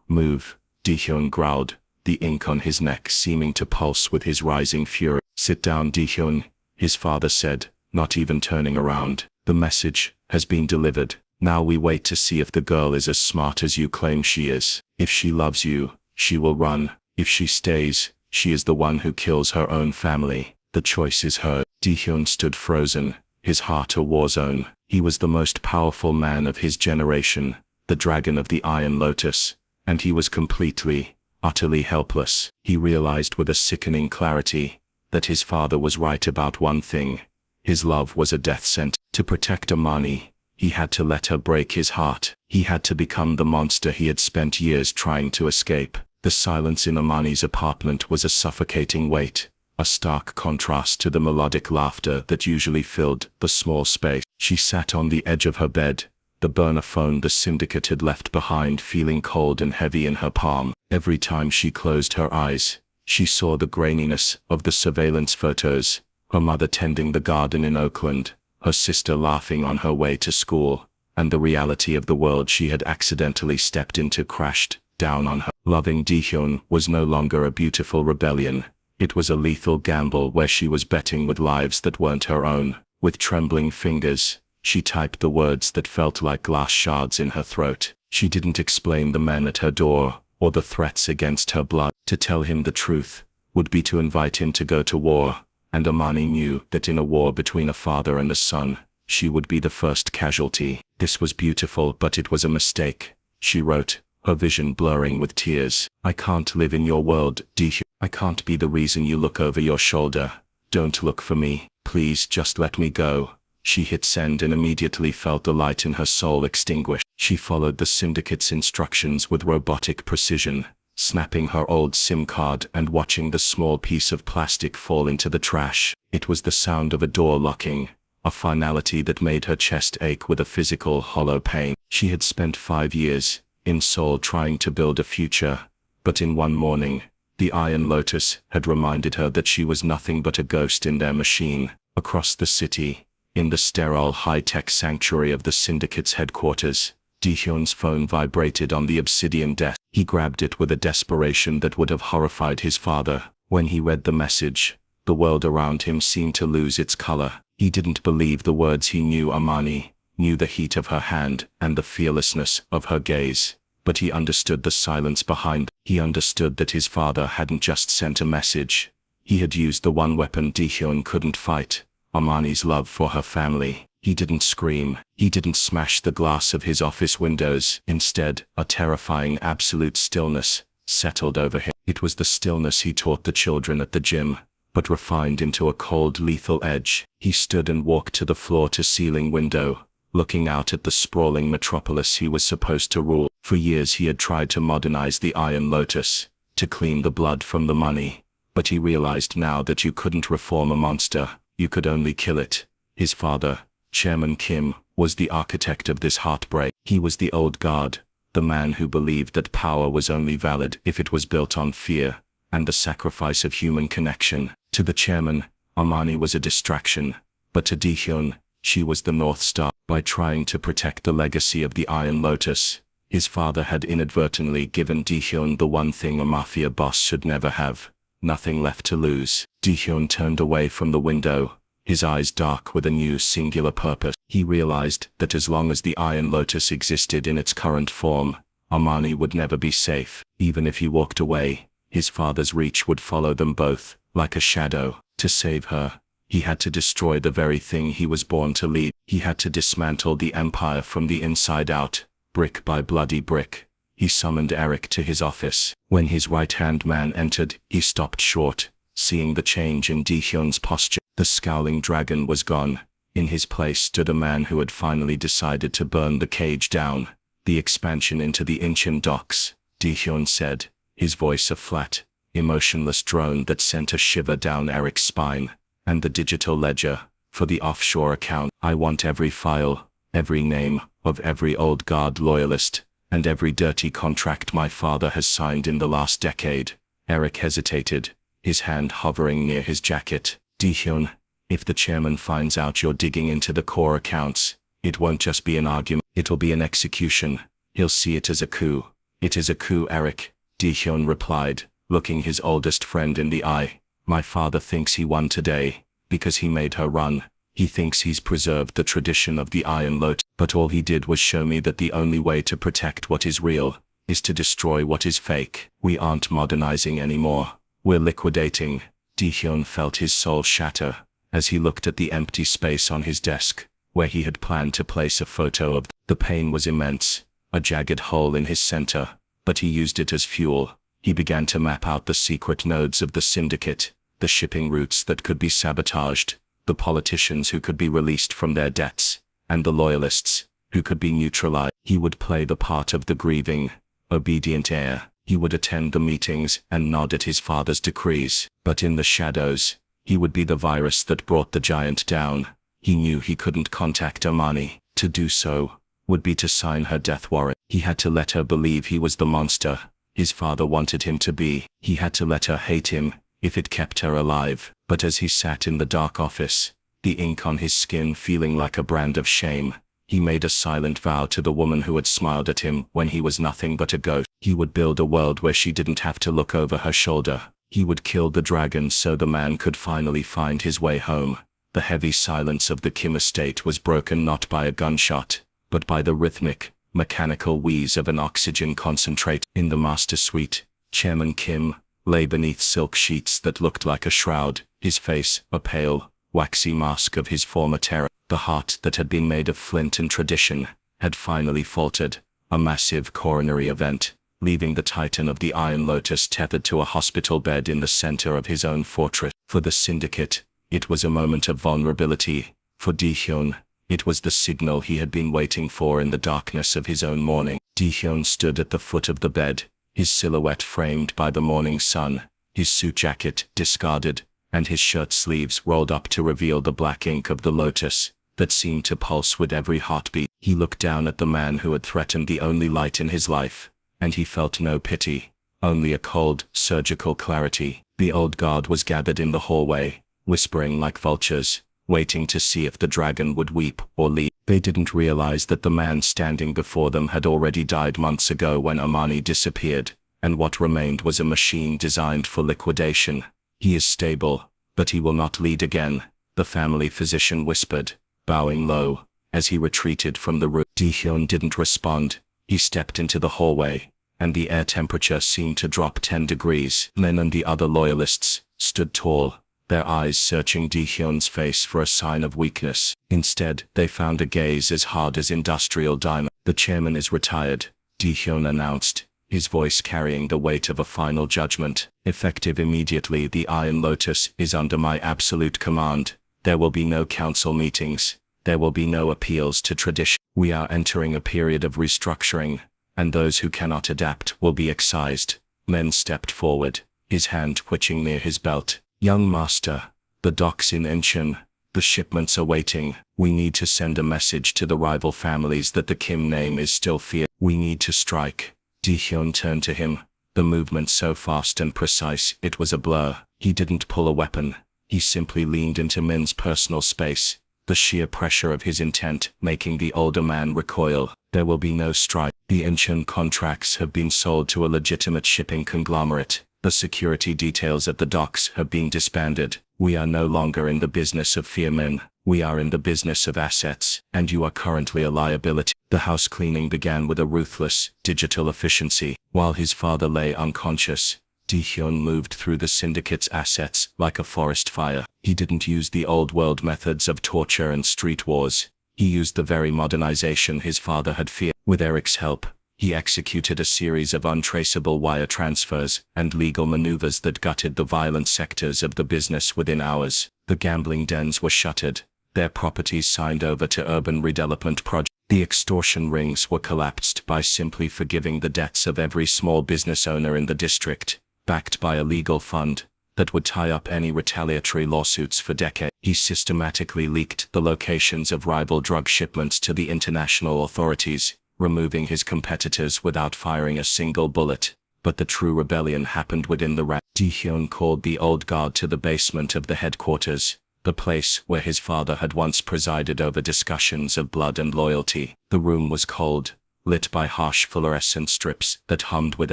"Move," Ji-hyun growled, the ink on his neck seeming to pulse with his rising fury. "Sit down, Ji-hyun," his father said, not even turning around. "The message has been delivered. Now we wait to see if the girl is as smart as you claim she is. If she loves you, she will run. If she stays, she is the one who kills her own family. The choice is hers." Ji-hyun stood frozen, his heart a war zone. He was the most powerful man of his generation, the dragon of the Iron Lotus, and he was completely, utterly helpless. He realized with a sickening clarity that his father was right about one thing. His love was a death sentence. To protect Armani, he had to let her break his heart. He had to become the monster he had spent years trying to escape. The silence in Armani's apartment was a suffocating weight, a stark contrast to the melodic laughter that usually filled the small space. She sat on the edge of her bed, the burner phone the syndicate had left behind feeling cold and heavy in her palm. Every time she closed her eyes, she saw the graininess of the surveillance photos, her mother tending the garden in Oakland, her sister laughing on her way to school, and the reality of the world she had accidentally stepped into crashed down on her. Loving Ji-hyun was no longer a beautiful rebellion. It was a lethal gamble where she was betting with lives that weren't her own. With trembling fingers, she typed the words that felt like glass shards in her throat. She didn't explain the men at her door, or the threats against her blood. To tell him the truth would be to invite him to go to war, and Armani knew that in a war between a father and a son, she would be the first casualty. "This was beautiful, but it was a mistake," she wrote, her vision blurring with tears. "I can't live in your world, Ji-hyun. I can't be the reason you look over your shoulder. Don't look for me. Please just let me go." She hit send and immediately felt the light in her soul extinguish. She followed the syndicate's instructions with robotic precision, snapping her old SIM card and watching the small piece of plastic fall into the trash. It was the sound of a door locking, a finality that made her chest ache with a physical hollow pain. She had spent 5 years in Seoul trying to build a future, but in one morning, the Iron Lotus had reminded her that she was nothing but a ghost in their machine. Across the city, in the sterile high-tech sanctuary of the syndicate's headquarters, Ji-hyun's phone vibrated on the obsidian desk. He grabbed it with a desperation that would have horrified his father. When he read the message, the world around him seemed to lose its color. He didn't believe the words. He knew Armani, knew the heat of her hand and the fearlessness of her gaze. But he understood the silence behind. He understood that his father hadn't just sent a message. He had used the one weapon Ji-hyun couldn't fight, Armani's love for her family. He didn't scream. He didn't smash the glass of his office windows. Instead, a terrifying absolute stillness settled over him. It was the stillness he taught the children at the gym, but refined into a cold, lethal edge. He stood and walked to the floor-to-ceiling window, looking out at the sprawling metropolis he was supposed to rule. For years he had tried to modernize the Iron Lotus, to clean the blood from the money. But he realized now that you couldn't reform a monster, you could only kill it. His father, Chairman Kim, was the architect of this heartbreak. He was the old guard, the man who believed that power was only valid if it was built on fear and the sacrifice of human connection. To the chairman, Armani was a distraction, but to Di-hyun, she was the North Star. By trying to protect the legacy of the Iron Lotus, his father had inadvertently given Di-hyun the one thing a mafia boss should never have: nothing left to lose. Di-hyun turned away from the window, his eyes dark with a new singular purpose. He realized that as long as the Iron Lotus existed in its current form, Armani would never be safe. Even if he walked away, his father's reach would follow them both, like a shadow. To save her, he had to destroy the very thing he was born to lead. He had to dismantle the empire from the inside out, brick by bloody brick. He summoned Eric to his office. When his right-hand man entered, he stopped short, seeing the change in Di-hyun's posture. The scowling dragon was gone. In his place stood a man who had finally decided to burn the cage down. The expansion into the Incheon docks, Di-hyun said, his voice a flat, emotionless drone that sent a shiver down Eric's spine. And the digital ledger, for the offshore account. I want every file, every name, of every old guard loyalist, and every dirty contract my father has signed in the last decade. Eric hesitated, his hand hovering near his jacket. Di-hyun, if the chairman finds out you're digging into the core accounts, it won't just be an argument, it'll be an execution. He'll see it as a coup. It is a coup, Eric, Di-hyun replied, looking his oldest friend in the eye. My father thinks he won today, because he made her run. He thinks he's preserved the tradition of the Iron Lotus, but all he did was show me that the only way to protect what is real is to destroy what is fake. We aren't modernizing anymore. We're liquidating. Di-hyun felt his soul shatter as he looked at the empty space on his desk, where he had planned to place a photo of. The pain was immense, a jagged hole in his center, but he used it as fuel. He began to map out the secret nodes of the syndicate, the shipping routes that could be sabotaged, the politicians who could be released from their debts, and the loyalists who could be neutralized. He would play the part of the grieving, obedient heir. He would attend the meetings and nod at his father's decrees. But in the shadows, he would be the virus that brought the giant down. He knew he couldn't contact Armani. To do so would be to sign her death warrant. He had to let her believe he was the monster his father wanted him to be. He had to let her hate him, if it kept her alive. But as he sat in the dark office, the ink on his skin feeling like a brand of shame, he made a silent vow to the woman who had smiled at him when he was nothing but a ghost. He would build a world where she didn't have to look over her shoulder. He would kill the dragon so the man could finally find his way home. The heavy silence of the Kim estate was broken not by a gunshot, but by the rhythmic, mechanical wheeze of an oxygen concentrate. In the master suite, Chairman Kim lay beneath silk sheets that looked like a shroud, his face a pale, waxy mask of his former terror. The heart that had been made of flint and tradition had finally faltered, a massive coronary event, leaving the titan of the Iron Lotus tethered to a hospital bed in the center of his own fortress. For the syndicate, it was a moment of vulnerability. For Di-hyun, it was the signal he had been waiting for in the darkness of his own morning. Di-hyun stood at the foot of the bed, his silhouette framed by the morning sun, his suit jacket discarded, and his shirt sleeves rolled up to reveal the black ink of the lotus that seemed to pulse with every heartbeat. He looked down at the man who had threatened the only light in his life, and he felt no pity, only a cold, surgical clarity. The old guard was gathered in the hallway, whispering like vultures, waiting to see if the dragon would weep or leave. They didn't realize that the man standing before them had already died months ago when Armani disappeared, and what remained was a machine designed for liquidation. He is stable, but he will not lead again, the family physician whispered, bowing low, as he retreated from the room. Di-hyun didn't respond. He stepped into the hallway, and the air temperature seemed to drop 10 degrees. Len and the other loyalists stood tall, their eyes searching Di-hyun's face for a sign of weakness. Instead, they found a gaze as hard as industrial diamond. The chairman is retired, Di-hyun announced, his voice carrying the weight of a final judgment. Effective immediately, the Iron Lotus is under my absolute command. There will be no council meetings. There will be no appeals to tradition. We are entering a period of restructuring, and those who cannot adapt will be excised. Len stepped forward, his hand twitching near his belt. Young master, the docks in Incheon, The shipments are waiting. We need to send a message to the rival families that the Kim name is still feared. We need to strike. Ji-hyun turned to him, the movement so fast and precise it was a blur. He didn't pull a weapon. He simply leaned into Min's personal space, the sheer pressure of his intent making the older man recoil. There will be no strike. The Incheon contracts have been sold to a legitimate shipping conglomerate. The security details at the docks have been disbanded. We are no longer in the business of fear, Min. We are in the business of assets, and you are currently a liability. The house cleaning began with a ruthless, digital efficiency. While his father lay unconscious, Ji-hyun moved through the syndicate's assets like a forest fire. He didn't use the old-world methods of torture and street wars. He used the very modernization his father had feared. With Eric's help, he executed a series of untraceable wire transfers and legal maneuvers that gutted the violent sectors of the business within hours. The gambling dens were shuttered, their properties signed over to urban redevelopment projects. The extortion rings were collapsed by simply forgiving the debts of every small business owner in the district, backed by a legal fund that would tie up any retaliatory lawsuits for decades. He systematically leaked the locations of rival drug shipments to the international authorities, removing his competitors without firing a single bullet. But the true rebellion happened within the ranks. Ji-hyun called the old guard to the basement of the headquarters, the place where his father had once presided over discussions of blood and loyalty. The room was cold, lit by harsh fluorescent strips that hummed with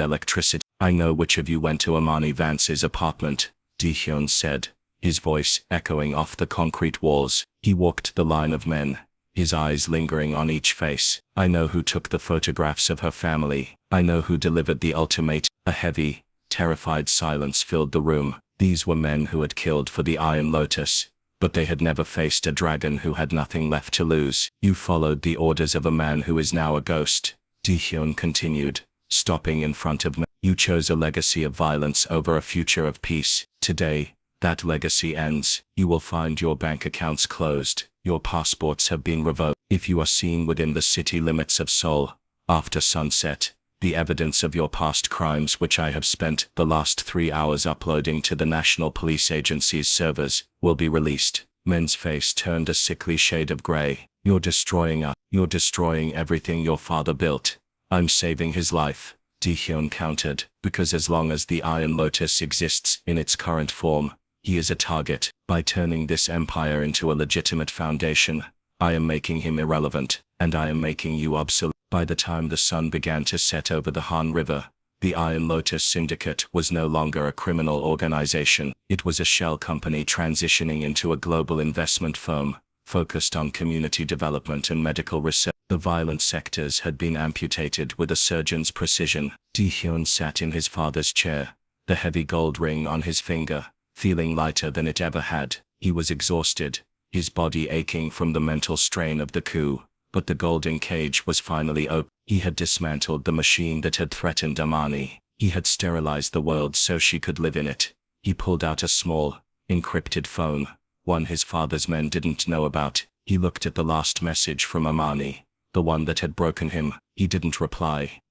electricity. I know which of you went to Amani Vance's apartment, Ji-hyun said, his voice echoing off the concrete walls. He walked the line of men, his eyes lingering on each face. I know who took the photographs of her family. I know who delivered the ultimatum. A heavy, terrified silence filled the room. These were men who had killed for the Iron Lotus, but they had never faced a dragon who had nothing left to lose. You followed the orders of a man who is now a ghost, Ji-hyun continued, stopping in front of me. You chose a legacy of violence over a future of peace. Today, that legacy ends. You will find your bank accounts closed. Your passports have been revoked. If you are seen within the city limits of Seoul, after sunset, the evidence of your past crimes, which I have spent the last 3 hours uploading to the National Police Agency's servers, will be released. Min's face turned a sickly shade of gray. You're destroying us. You're destroying everything your father built. I'm saving his life, Ji-hyun countered, because as long as the Iron Lotus exists in its current form, he is a target. By turning this empire into a legitimate foundation, I am making him irrelevant, and I am making you obsolete. By the time the sun began to set over the Han River, the Iron Lotus Syndicate was no longer a criminal organization. It was a shell company transitioning into a global investment firm, focused on community development and medical research. The violent sectors had been amputated with a surgeon's precision. Ji-hyun sat in his father's chair, the heavy gold ring on his finger, feeling lighter than it ever had. He was exhausted, his body aching from the mental strain of the coup, but the golden cage was finally open. He had dismantled the machine that had threatened Amani. He had sterilized the world so she could live in it. He pulled out a small, encrypted phone, one his father's men didn't know about. He looked at the last message from Amani, the one that had broken him. He didn't reply.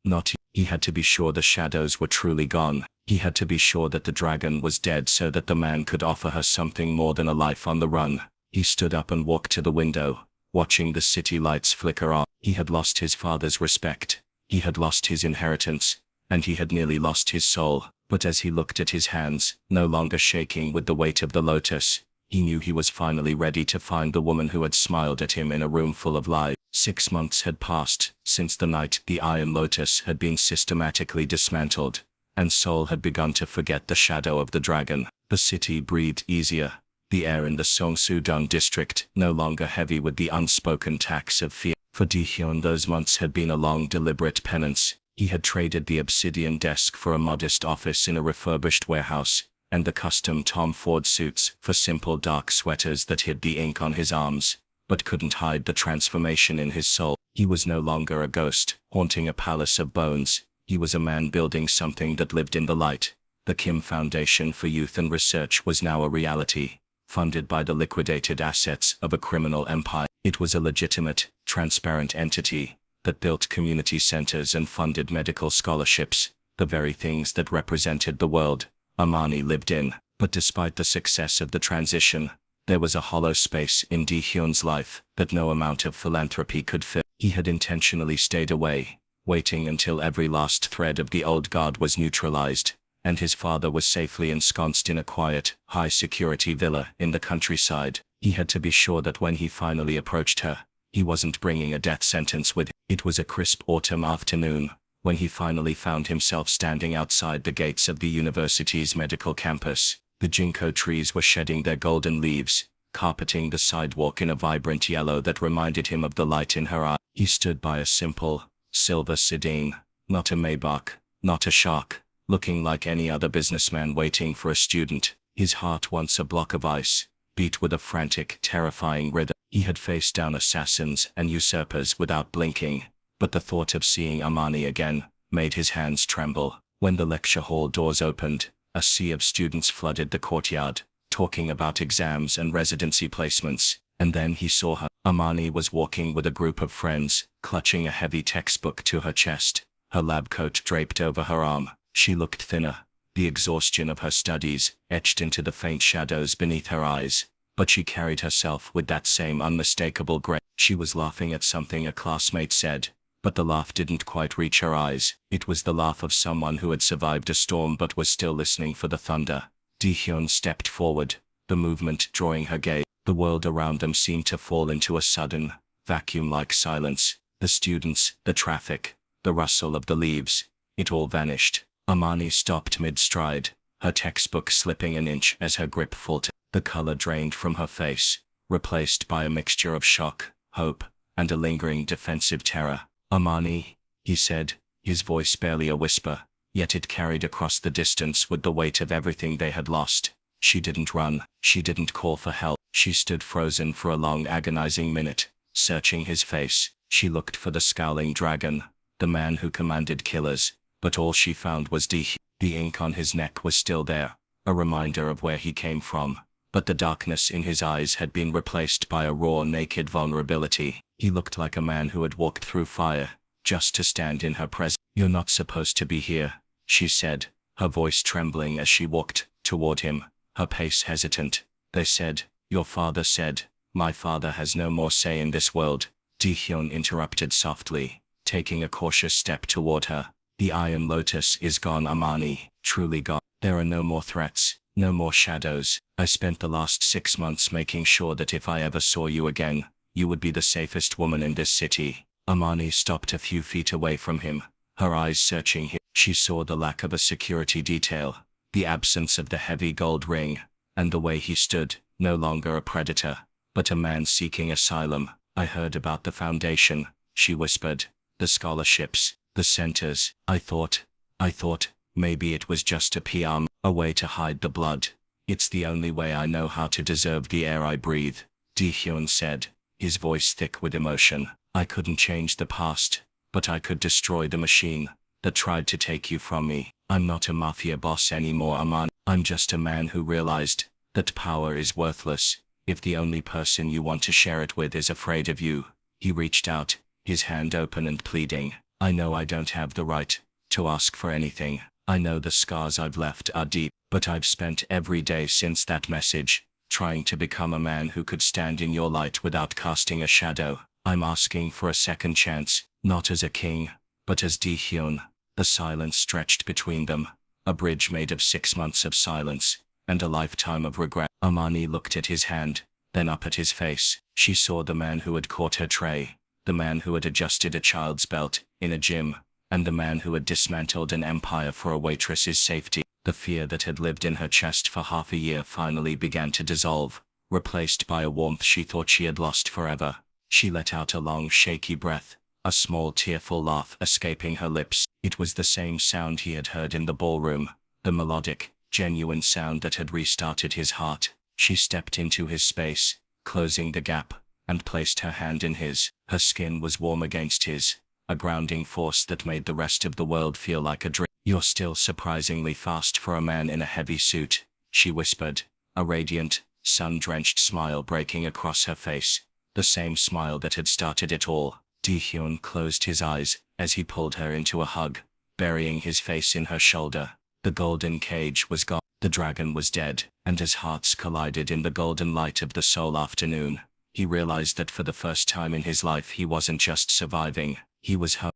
He had to be sure the shadows were truly gone. He had to be sure that the dragon was dead so that the man could offer her something more than a life on the run. He stood up and walked to the window, watching the city lights flicker on. He had lost his father's respect. He had lost his inheritance, and he had nearly lost his soul. But as he looked at his hands, no longer shaking with the weight of the lotus, he knew he was finally ready to find the woman who had smiled at him in a room full of lies. 6 months had passed since the night the Iron Lotus had been systematically dismantled, and Seoul had begun to forget the shadow of the dragon. The city breathed easier, the air in the Seongsu-dong district no longer heavy with the unspoken tax of fear. For Ji-hyun, those months had been a long, deliberate penance. He had traded the obsidian desk for a modest office in a refurbished warehouse, and the custom Tom Ford suits for simple dark sweaters that hid the ink on his arms, but couldn't hide the transformation in his soul. He was no longer a ghost, haunting a palace of bones. He was a man building something that lived in the light. The Kim Foundation for Youth and Research was now a reality, funded by the liquidated assets of a criminal empire. It was a legitimate, transparent entity that built community centers and funded medical scholarships, the very things that represented the world Amani lived in. But despite the success of the transition, There was a hollow space in Di-hyun's life that no amount of philanthropy could fill. He had intentionally stayed away, waiting until every last thread of the old guard was neutralized, and his father was safely ensconced in a quiet, high-security villa in the countryside. He had to be sure that when he finally approached her, he wasn't bringing a death sentence with him. It was a crisp autumn afternoon, when he finally found himself standing outside the gates of the university's medical campus. The ginkgo trees were shedding their golden leaves, carpeting the sidewalk in a vibrant yellow that reminded him of the light in her eye. He stood by a simple, silver sedan, not a Maybach, not a shark, looking like any other businessman waiting for a student. His heart, once a block of ice, beat with a frantic, terrifying rhythm. He had faced down assassins and usurpers without blinking, but the thought of seeing Amani again made his hands tremble. When the lecture hall doors opened, a sea of students flooded the courtyard, talking about exams and residency placements, and then he saw her. Amani was walking with a group of friends, clutching a heavy textbook to her chest, her lab coat draped over her arm. She looked thinner, the exhaustion of her studies etched into the faint shadows beneath her eyes, but she carried herself with that same unmistakable grace. She was laughing at something a classmate said, but the laugh didn't quite reach her eyes. It was the laugh of someone who had survived a storm but was still listening for the thunder. Di-hyun stepped forward, the movement drawing her gaze. The world around them seemed to fall into a sudden, vacuum-like silence. The students, the traffic, the rustle of the leaves, it all vanished. Amani stopped mid-stride, her textbook slipping an inch as her grip faltered. The color drained from her face, replaced by a mixture of shock, hope, and a lingering defensive terror. "Amani," he said, his voice barely a whisper, yet it carried across the distance with the weight of everything they had lost. She didn't run, she didn't call for help. She stood frozen for a long agonizing minute, searching his face. She looked for the scowling dragon, the man who commanded killers, but all she found was the ink on his neck was still there, a reminder of where he came from, but the darkness in his eyes had been replaced by a raw, naked vulnerability. He looked like a man who had walked through fire, just to stand in her presence. "You're not supposed to be here," she said, her voice trembling as she walked toward him, her pace hesitant. "They said, your father said, my father has no more say in this world." Di-hyun interrupted softly, taking a cautious step toward her. "The Iron Lotus is gone, Amani, truly gone. There are no more threats, no more shadows. I spent the last 6 months making sure that if I ever saw you again, you would be the safest woman in this city." Amani stopped a few feet away from him, her eyes searching him. She saw the lack of a security detail, the absence of the heavy gold ring, and the way he stood, no longer a predator, but a man seeking asylum. "I heard about the foundation," she whispered. "The scholarships, the centers. I thought, maybe it was just a PR, a way to hide the blood. It's the only way I know how to deserve the air I breathe," Di-hyun said, his voice thick with emotion. "I couldn't change the past, but I could destroy the machine that tried to take you from me. I'm not a mafia boss anymore, Aman. I'm just a man who realized that power is worthless if the only person you want to share it with is afraid of you." He reached out, his hand open and pleading. "I know I don't have the right to ask for anything. I know the scars I've left are deep, but I've spent every day since that message trying to become a man who could stand in your light without casting a shadow. I'm asking for a second chance, not as a king, but as Di-hyun." The silence stretched between them, a bridge made of 6 months of silence and a lifetime of regret. Amani looked at his hand, then up at his face. She saw the man who had caught her tray, the man who had adjusted a child's belt in a gym, and the man who had dismantled an empire for a waitress's safety. The fear that had lived in her chest for half a year finally began to dissolve, replaced by a warmth she thought she had lost forever. She let out a long, shaky breath, a small, tearful laugh escaping her lips. It was the same sound he had heard in the ballroom, the melodic, genuine sound that had restarted his heart. She stepped into his space, closing the gap, and placed her hand in his. Her skin was warm against his, a grounding force that made the rest of the world feel like a dream. "You're still surprisingly fast for a man in a heavy suit," she whispered, a radiant, sun-drenched smile breaking across her face, the same smile that had started it all. Di-hyun closed his eyes as he pulled her into a hug, burying his face in her shoulder. The golden cage was gone. The dragon was dead, and his hearts collided in the golden light of the soul afternoon. He realized that for the first time in his life he wasn't just surviving, he was home.